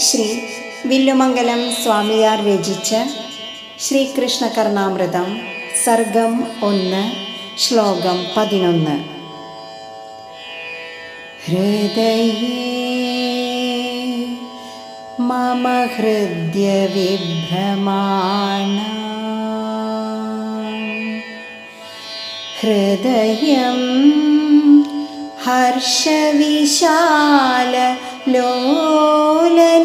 ശ്രീ വില്ലുമംഗലം സ്വാമിയാർ രചിച്ച ശ്രീകൃഷ്ണ കർണാമൃതം സർഗം 1 ശ്ലോകം 11. ഹൃദയേ മമ ഹൃദ്യ വിഭ്രമാണ ഹൃദയം ഹർഷവിശാല ലോലനേത്രം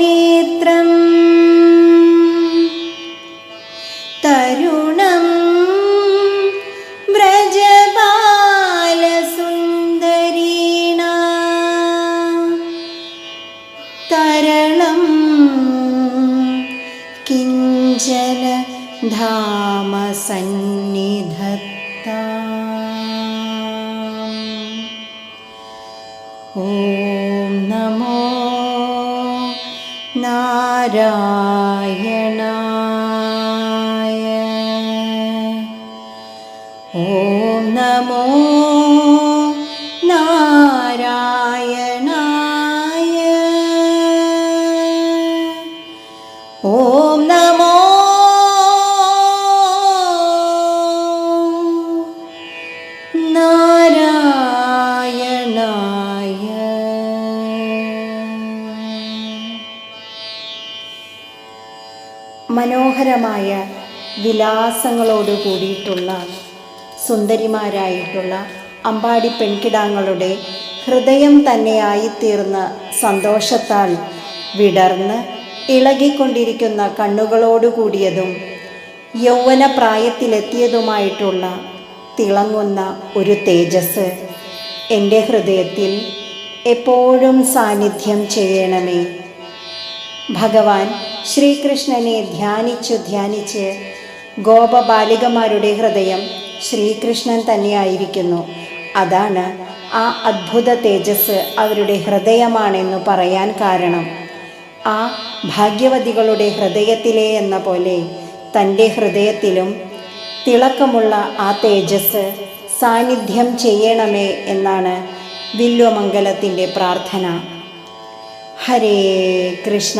തരുണം വ്രജബാലസുന്ദരീണ തരളം കിഞ്ചന ധാമ സന്നിധത്താം. ഓം നമോ നാരായണായ. ഓം നമോ നാരായണായ. ഓം നമോ നാരായണായ. മനോഹരമായ വിലാസങ്ങളോട് കൂടിയിട്ടുള്ള സുന്ദരിമാരായിട്ടുള്ള അമ്പാടി പെൺകിടാങ്ങളുടെ ഹൃദയം തന്നെയായിത്തീർന്ന സന്തോഷത്താൽ വിടർന്ന് ഇളകിക്കൊണ്ടിരിക്കുന്ന കണ്ണുകളോടുകൂടിയതും യൗവന പ്രായത്തിലെത്തിയതുമായിട്ടുള്ള തിളങ്ങുന്ന ഒരു തേജസ് എൻ്റെ ഹൃദയത്തിൽ എപ്പോഴും സാന്നിധ്യം ചെയ്യണമേ. ഭഗവാൻ ശ്രീകൃഷ്ണനെ ധ്യാനിച്ച് ഗോപബാലികമാരുടെ ഹൃദയം ശ്രീകൃഷ്ണൻ തന്നെയായിരിക്കുന്നു. അതാണ് ആ അദ്ഭുത തേജസ് അവരുടെ ഹൃദയമാണെന്ന് പറയാൻ കാരണം. ആ ഭാഗ്യവതികളുടെ ഹൃദയത്തിലെ എന്ന പോലെ തൻ്റെ ഹൃദയത്തിലും തിളക്കമുള്ള ആ തേജസ് സാന്നിധ്യം ചെയ്യണമേ എന്നാണ് വില്ലുമംഗലത്തിൻ്റെ പ്രാർത്ഥന. ഹരേ കൃഷ്ണ.